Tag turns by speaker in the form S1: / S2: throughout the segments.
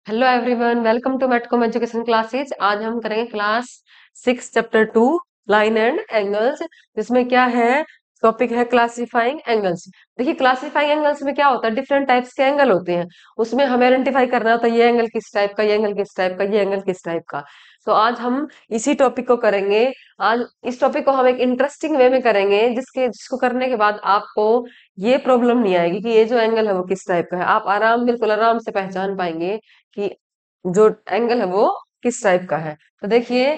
S1: Hello everyone, welcome to Metcom education classes. आज हम करेंगे class 6 chapter 2 line and angles. जिसमें क्या है, टॉपिक है क्लासिफाइंग एंगल्स। देखिए, क्लासिफाइंग एंगल्स में क्या होता है, डिफरेंट टाइप्स के एंगल होते हैं। उसमें हमें आइडेंटिफाई करना होता है ये एंगल किस टाइप का, ये एंगल किस टाइप का, ये एंगल किस टाइप का। तो आज हम इसी टॉपिक को करेंगे। आज इस टॉपिक को हम एक इंटरेस्टिंग वे में करेंगे, जिसको करने के बाद आपको ये प्रॉब्लम नहीं आएगी कि ये जो एंगल है वो किस टाइप का है। आप बिल्कुल आराम से पहचान पाएंगे कि जो एंगल है वो किस टाइप का है। तो देखिए,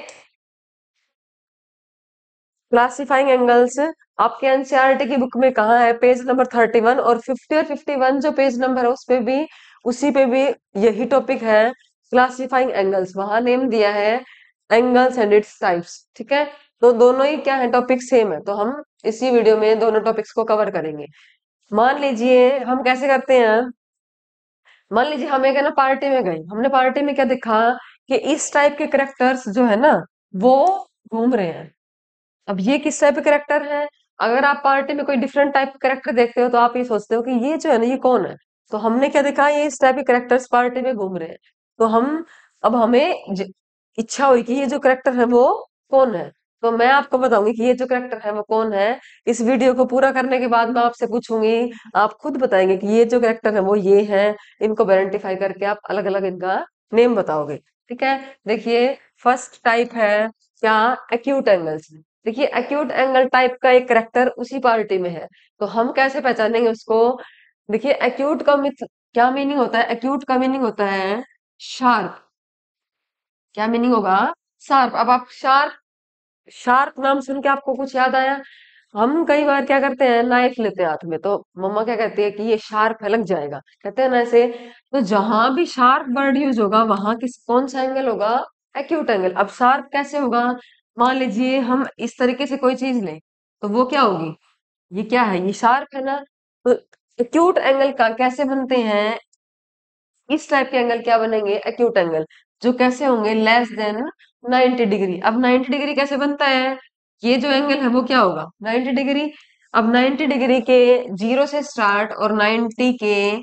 S1: क्लासिफाइंग एंगल्स आपके एनसीईआरटी की बुक में कहाँ है, पेज नंबर 31 और 50 और 51 जो पेज नंबर है उस पे भी, उसी पे भी यही टॉपिक है। क्लासिफाइंग एंगल्स वहां नेम दिया है एंगल्स एंड इट्स टाइप्स। ठीक है, तो दोनों ही क्या है, टॉपिक सेम है। तो हम इसी वीडियो में दोनों टॉपिक्स को कवर करेंगे। मान लीजिए हम कैसे करते हैं। मान लीजिए हम एक है ना पार्टी में गए, हमने पार्टी में क्या देखा कि इस टाइप के करेक्टर्स जो है ना वो घूम रहे हैं। अब ये किस टाइप के करेक्टर है। अगर आप पार्टी में कोई डिफरेंट टाइप का करेक्टर देखते हो तो आप ये सोचते हो कि ये जो है ना ये कौन है। तो हमने क्या देखा, ये इस टाइप के करेक्टर्स पार्टी में घूम रहे हैं। तो हम अब हमें इच्छा हुई कि ये जो करेक्टर है वो कौन है। तो मैं आपको बताऊंगी कि ये जो करेक्टर है वो कौन है। इस वीडियो को पूरा करने के बाद मैं आपसे पूछूंगी, आप खुद बताएंगे कि ये जो करेक्टर है वो ये है। इनको आइडेंटिफाई करके आप अलग अलग इनका नेम बताओगे। ठीक है, देखिए, फर्स्ट टाइप है क्या, एक्यूट एंगल्स। देखिए, एक्यूट एंगल टाइप का एक करेक्टर उसी पार्टी में है। तो हम कैसे पहचानेंगे उसको। देखिए, एक्यूट का मिथ क्या मीनिंग होता है, एक्यूट का मीनिंग होता है शार्प। क्या मीनिंग होगा, शार्प। अब आप शार्प, शार्प नाम सुन के आपको कुछ याद आया। हम कई बार क्या करते हैं, नाइफ लेते हैं हाथ में, तो मम्मा क्या कहती है कि ये शार्प है, लग जाएगा, कहते हैं ना ऐसे। तो जहां भी शार्प वर्ड यूज होगा वहां किस कौन सा एंगल होगा, एक्यूट एंगल। अब शार्प कैसे होगा, मान लीजिए हम इस तरीके से कोई चीज लें तो वो क्या होगी, ये क्या है, ये शार्प है ना। तो एक्यूट एंगल का कैसे बनते हैं, इस टाइप के एंगल क्या बनेंगे, एक्यूट एंगल, जो कैसे होंगे, लेस देन 90 डिग्री। अब 90 डिग्री कैसे बनता है, ये जो एंगल है वो क्या होगा, 90 डिग्री। अब 90 डिग्री के जीरो से स्टार्ट और 90 के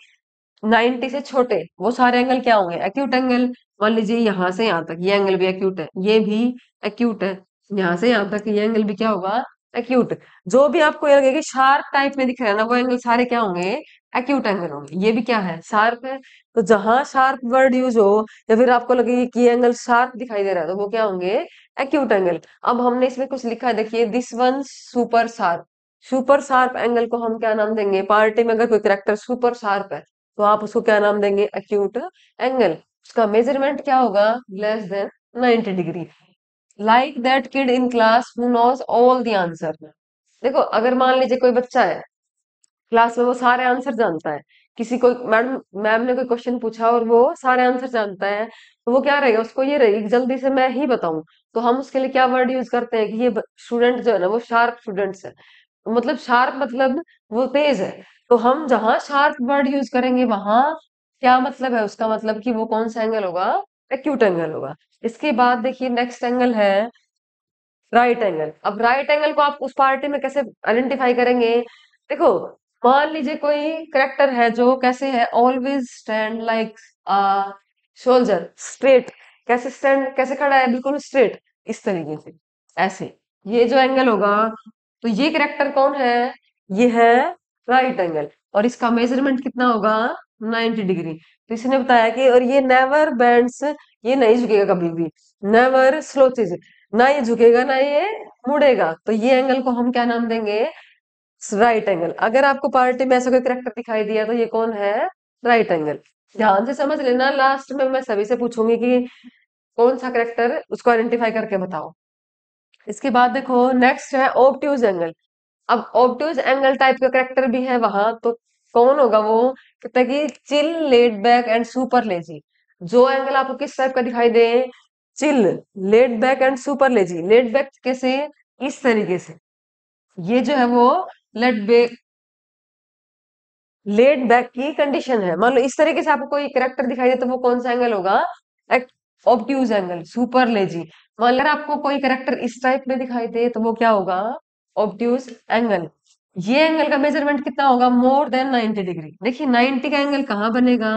S1: 90 से छोटे वो सारे एंगल क्या होंगे, एक्यूट एंगल। मान लीजिए यहाँ से यहाँ तक ये एंगल भी एक्यूट है, ये भी एक्यूट है। यहाँ से यहाँ तक ये एंगल भी क्या होगा, एक्यूट। जो भी आपको ये लगे कि शार्प टाइप में दिख रहा है ना वो एंगल सारे क्या होंगे, एक्यूट एंगल होंगे। ये भी क्या है, शार्प है। तो जहां शार्प वर्ड यूज हो या फिर आपको लगे कि ये एंगल शार्प दिखाई दे रहा है तो वो क्या होंगे, एक्यूट एंगल। अब हमने इसमें कुछ लिखा है, देखिए, this one super sharp. Super sharp angle को हम क्या नाम देंगे, पार्टी में अगर कोई करेक्टर सुपर शार्प है तो आप उसको क्या नाम देंगे, एक्यूट एंगल। उसका मेजरमेंट क्या होगा, less than 90 degree. Like that kid in class who knows all the answer. देखो, अगर मान लीजिए कोई बच्चा है क्लास में, वो सारे आंसर जानता है। किसी को मैडम मैम ने कोई क्वेश्चन पूछा और वो सारे आंसर जानता है, तो वो क्या रहेगा, उसको ये रहेगी कि जल्दी से मैं ही बताऊं। तो हम उसके लिए क्या वर्ड यूज करते हैं कि ये स्टूडेंट जो है ना वो शार्प स्टूडेंट्स है। मतलब शार्प मतलब वो तेज है। तो हम जहां शार्प वर्ड यूज करेंगे वहां क्या मतलब है, उसका मतलब कि वो कौन सा एंगल होगा, एक्यूट एंगल होगा। इसके बाद देखिए, नेक्स्ट एंगल है राइट एंगल। अब राइट एंगल को आप उस पार्टी में कैसे आइडेंटिफाई करेंगे। देखो, मान लीजिए कोई करेक्टर है जो कैसे है, always stand like soldier, straight. कैसे स्टैंड, कैसे खड़ा है, बिल्कुल स्ट्रेट, इस तरीके से, ऐसे। ये जो एंगल होगा, तो ये करेक्टर कौन है, ये है राइट एंगल। और इसका मेजरमेंट कितना होगा, 90 डिग्री। तो इसने बताया कि, और ये नेवर बेंड्स, ये नहीं झुकेगा कभी भी, नेवर स्लोचेज, ना ये झुकेगा ना ये मुड़ेगा। तो ये एंगल को हम क्या नाम देंगे, राइट एंगल। अगर आपको पार्टी में ऐसा कोई करेक्टर दिखाई दिया तो ये कौन है, राइट एंगल। ध्यान से समझ लेना, लास्ट में मैं सभी से पूछूंगी कि कौन सा करेक्टर, उसको आइडेंटिफाई करके बताओ। इसके बाद देखो, नेक्स्ट है ऑब्ट्यूज एंगल। अब ऑब्ट्यूज एंगल टाइप का करेक्टर भी है वहां, तो कौन होगा वो, कहता है कि chill, laid back and super lazy. जो एंगल आपको किस टाइप का दिखाई दे, chill, laid back and super lazy. Laid back कैसे, इस तरीके से, ये जो है वो लेट बैक, लेड बैक की कंडीशन है। मान लो इस तरीके से आपको कोई करेक्टर दिखाई दे तो वो कौन सा एंगल होगा, ऑब्ट्यूज एंगल, सुपर लेजी। मान लो अगर आपको कोई करेक्टर इस टाइप में दिखाई दे तो वो क्या होगा, ऑब्ट्यूज एंगल। ये एंगल का मेजरमेंट कितना होगा, मोर देन 90 डिग्री। देखिए, 90 का एंगल कहाँ बनेगा,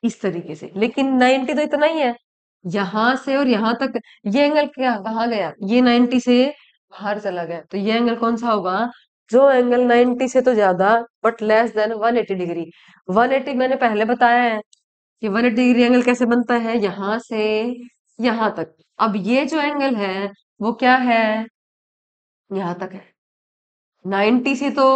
S1: इस तरीके से। लेकिन 90 तो इतना ही है, यहां से और यहां तक ये एंगल क्या कहाँ गया, ये 90 से बाहर चला गया। तो ये एंगल कौन सा होगा, जो एंगल 90 से तो ज्यादा बट लेस देन 180 डिग्री। 180 मैंने पहले बताया है कि 180 डिग्री एंगल कैसे बनता है, यहां से यहां तक। अब ये जो एंगल है वो क्या है, यहां तक है। 90 से तो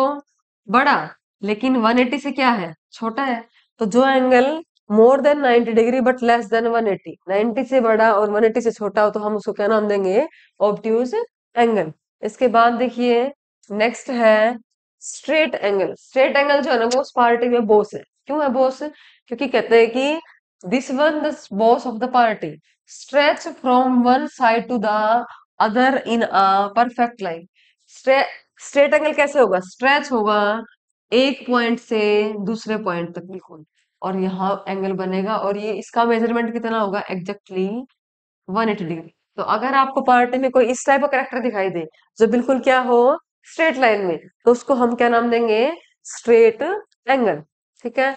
S1: बड़ा, लेकिन 180 से क्या है, छोटा है। तो जो angle more than 90 degree but less than 180, 90 से बड़ा और 180 से छोटा हो तो हम उसको क्या नाम देंगे, ऑब्ट्यूज एंगल। इसके बाद देखिए नेक्स्ट है स्ट्रेट एंगल। स्ट्रेट एंगल जो है ना वो उस पार्टी में बॉस है। क्यों है बॉस, क्योंकि कहते हैं कि this one the boss of the party stretch from one side to the other in a perfect line. Straight angle कैसे होगा, स्ट्रेच होगा एक पॉइंट से दूसरे पॉइंट तक बिल्कुल, और यहाँ एंगल बनेगा और ये इसका मेजरमेंट कितना होगा, एग्जैक्टली 180 डिग्री। तो अगर आपको पार्टी में कोई इस टाइप का करेक्टर दिखाई दे जो बिल्कुल क्या हो, स्ट्रेट लाइन में, तो उसको हम क्या नाम देंगे, स्ट्रेट एंगल। ठीक है।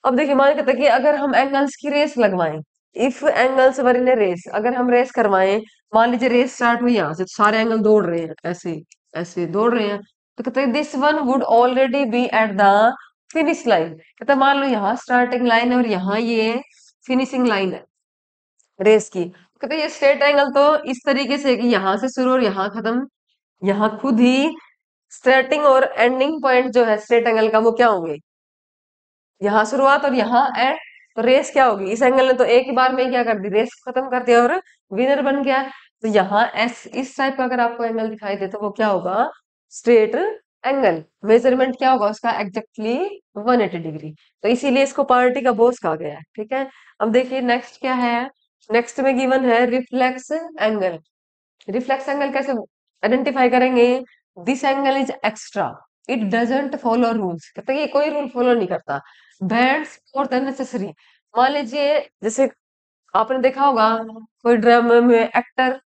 S1: अब देखिए मान के कि अगर हम एंगल्स की रेस लगवाएं, if angles were in a race, अगर हम रेस करवाएं, मान लीजिए रेस स्टार्ट हुई यहाँ से, तो सारे एंगल दौड़ रहे हैं ऐसे, ऐसे दौड़ रहे हैं, तो कहते हैं this one would already be at the finish line. कहते हैं मान लो यहाँ स्टार्टिंग लाइन है और यहाँ ये फिनिशिंग लाइन है रेस की। तो कहते हैं ये स्ट्रेट एंगल तो इस तरीके से है कि यहाँ से शुरू और यहाँ खत्म, यहाँ खुद ही स्टार्टिंग और एंडिंग पॉइंट जो है स्ट्रेट एंगल का वो क्या होंगे, यहाँ शुरुआत और यहाँ एंड। तो रेस क्या होगी, इस एंगल ने तो एक ही बार में क्या कर दी, रेस खत्म कर दिया और विनर बन गया। तो यहाँ एस इस टाइप का अगर आपको एंगल दिखाई दे तो वो क्या होगा, स्ट्रेट एंगल। मेजरमेंट क्या होगा उसका, एग्जैक्टली 180 डिग्री। तो इसीलिए इसको पार्टी का बॉस कहा गया है। ठीक है। अब देखिए नेक्स्ट क्या है, नेक्स्ट में गिवन है रिफ्लेक्स एंगल। रिफ्लेक्स एंगल कैसे आइडेंटिफाई करेंगे, this angle is extra, it doesn't follow rules. कहते हैं ये कोई रूल फॉलो नहीं करता, बैंड्स मोर देन नेसेसरी। मान लीजिए जैसे आपने देखा होगा कोई ड्रामा में एक्टर,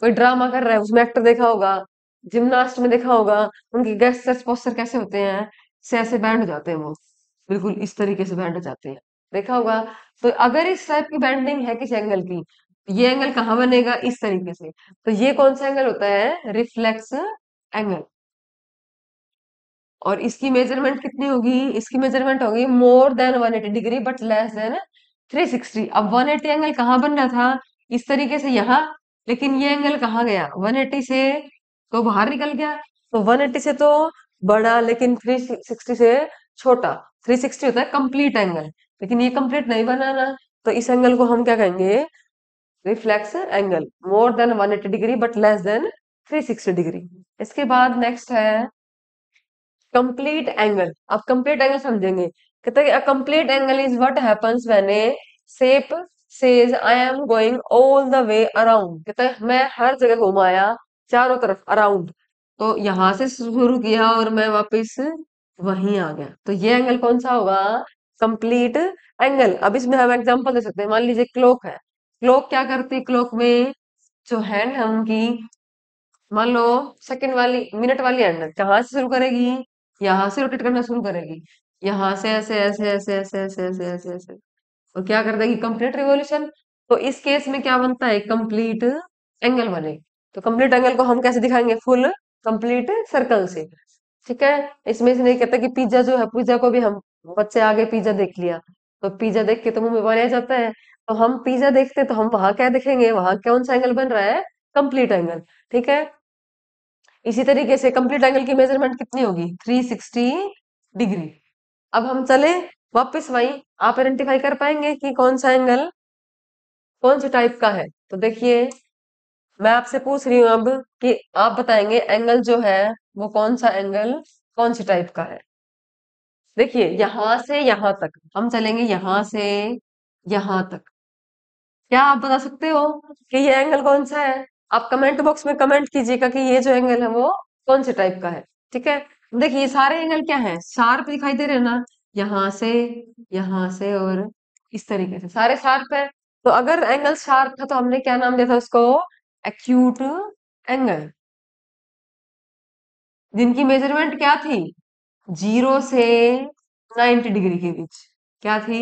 S1: कोई ड्रामा कर रहा है उसमें एक्टर देखा होगा, जिमनास्ट में देखा होगा, उनके गेस्टर्स पोस्टर कैसे होते हैं, से ऐसे बैंड हो जाते हैं वो, बिल्कुल इस तरीके से बैंड हो जाते हैं, देखा होगा। तो अगर इस टाइप की बैंडिंग है किसी एंगल की, ये एंगल कहाँ बनेगा, इस तरीके से। तो ये कौन सा एंगल होता है, रिफ्लेक्स एंगल। और इसकी मेजरमेंट कितनी होगी, इसकी मेजरमेंट होगी more than 180 degree but less than 360। अब 180 एंगल कहाँ बन रहा था, इस तरीके से यहाँ, लेकिन ये एंगल कहाँ गया, 180 से तो बाहर निकल गया। तो 180 से तो बड़ा लेकिन 360 से छोटा। 360 होता है कंप्लीट एंगल, लेकिन ये कंप्लीट नहीं बना ना, तो इस एंगल को हम क्या कहेंगे, reflex angle more than 180 degree but less than 360 degree. इसके बाद नेक्स्ट है कंप्लीट एंगल। अब कंप्लीट एंगल समझेंगे, कहते हैं a complete angle is what happens when A shape says I am going all the way around. कहते हैं मैं हर जगह घुमाया, चारों तरफ अराउंड, तो यहां से शुरू किया और मैं वापस वहीं आ गया। तो ये एंगल कौन सा होगा, कंप्लीट एंगल। अब इसमें हम एग्जांपल दे सकते हैं, मान लीजिए क्लॉक है, क्लॉक क्या करती है, क्लॉक में जो हैंड है उनकी, मान लो सेकंड वाली मिनट वाली हैंड कहाँ से शुरू करेगी, यहाँ से रोटेट करना शुरू करेगी, यहाँ से ऐसे ऐसे ऐसे ऐसे ऐसे ऐसे ऐसे ऐसे, और क्या कर देगी, कंप्लीट रिवॉल्यूशन। तो इस केस में क्या बनता है, कंप्लीट एंगल बनेगी। तो कंप्लीट एंगल को हम कैसे दिखाएंगे, फुल कंप्लीट सर्कल से। ठीक है। इसमें से नहीं कहता कि पिज्जा जो है, पिज्जा को भी हम बच्चे आगे पिज्जा देख लिया, तो पिज्जा देख के तो मुंह में पानी आ जाता है, तो हम पिज्जा देखते हैं तो हम वहां क्या देखेंगे, वहां कौन सा एंगल बन रहा है, कंप्लीट एंगल। ठीक है। इसी तरीके से कंप्लीट एंगल की मेजरमेंट कितनी होगी, 360 डिग्री। अब हम चले वापस वहीं, आप आइडेंटिफाई कर पाएंगे कि कौन सा एंगल कौन से टाइप का है। तो देखिए मैं आपसे पूछ रही हूँ अब कि आप बताएंगे एंगल जो है वो कौन सा एंगल कौन से टाइप का है। देखिए यहां से यहां तक हम चलेंगे, यहां से यहां तक, क्या आप बता सकते हो कि ये एंगल कौन सा है। आप कमेंट बॉक्स में कमेंट कीजिएगा कि ये जो एंगल है वो कौन से टाइप का है। ठीक है। देखिए ये सारे एंगल क्या है, शार्प दिखाई दे रहे हैं ना, यहाँ से और इस तरीके से सारे शार्प है। तो अगर एंगल शार्प था तो हमने क्या नाम दिया था उसको, एक्यूट एंगल, जिनकी मेजरमेंट क्या थी, 0 से 90 डिग्री के बीच। क्या थी,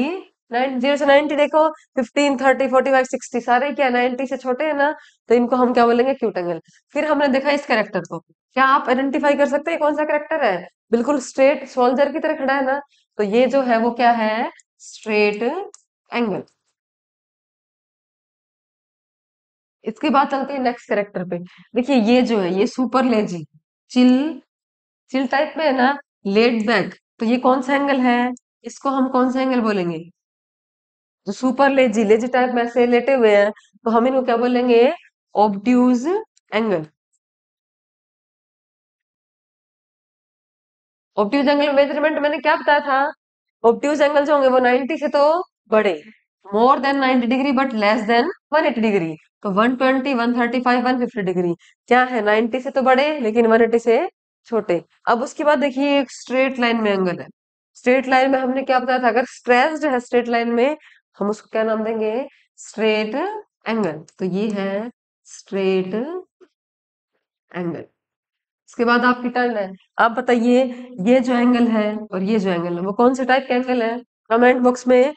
S1: जीरो से 90 देखो, 15, 30, 45, 60 सारे क्या 90 से छोटे हैं ना, तो इनको हम क्या बोलेंगे, क्यूट एंगल। फिर हमने देखा इस कैरेक्टर को, क्या आप आइडेंटिफाई कर सकते हैं कौन सा कैरेक्टर है? बिल्कुल स्ट्रेट सोल्जर की तरह खड़ा है ना, तो ये जो है वो क्या है, स्ट्रेट एंगल। इसके बाद चलते हैं नेक्स्ट कैरेक्टर पे। देखिए ये जो है ये super lazy, chill, chill type में है ना, लेट बैक, तो ये कौन सा एंगल है? इसको हम कौन सा एंगल बोलेंगे? जो सुपर लेजी, लेजी टाइप में से लेटे हुए हैं, तो हम इनको क्या बोलेंगे, obtuse angle. Obtuse angle measurement मैंने क्या बताया था? ऑब्ट्यूज एंगल जो होंगे वो 90 से तो बड़े, more than 90 degree but less than 180 degree. तो 120, 135, 150 डिग्री क्या है, 90 से तो बड़े लेकिन 180 से छोटे। अब उसके बाद देखिए एक स्ट्रेट लाइन में एंगल है। स्ट्रेट लाइन में हमने क्या बताया था, अगर स्ट्रेस्ड है स्ट्रेट लाइन में, हम उसको क्या नाम देंगे, स्ट्रेट एंगल। तो ये है स्ट्रेट एंगल। इसके बाद आपकी टर्न है। आप बताइए, ये जो एंगल है और ये जो एंगल है वो कौन से टाइप के एंगल है? कमेंट बॉक्स में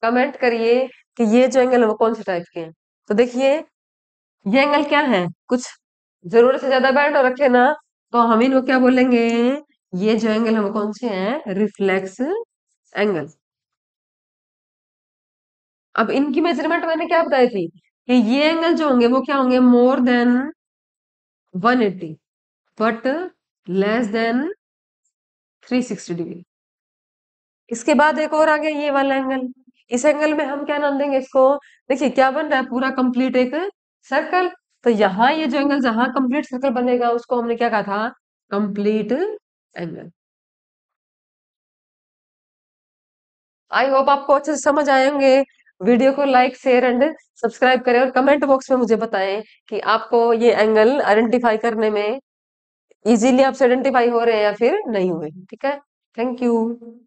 S1: कमेंट करिए कि ये जो एंगल है वो कौन से टाइप के हैं। तो देखिए ये एंगल क्या है, कुछ जरूरत से ज्यादा बैंड हो रखे ना, तो हम इनको क्या बोलेंगे, ये जो एंगल है वो कौन से हैं, रिफ्लेक्स एंगल। अब इनकी मेजरमेंट मैंने क्या बताई थी, कि ये एंगल जो होंगे वो क्या होंगे, more than 180 but less than 360 degree. इसके बाद एक और आ गया ये वाला एंगल। इस एंगल में हम क्या नाम देंगे इसको? देखिए क्या बन रहा है, पूरा कंप्लीट एक सर्कल। तो यहाँ ये जो एंगल जहां कंप्लीट सर्कल बनेगा उसको हमने क्या कहा था, कंप्लीट एंगल। आई होप आपको अच्छे से समझ आए होंगे। वीडियो को लाइक शेयर एंड सब्सक्राइब करें और कमेंट बॉक्स में मुझे बताएं कि आपको ये एंगल आइडेंटिफाई करने में इजीली आपसे आइडेंटिफाई हो रहे हैं या फिर नहीं हुए। ठीक है, थैंक यू।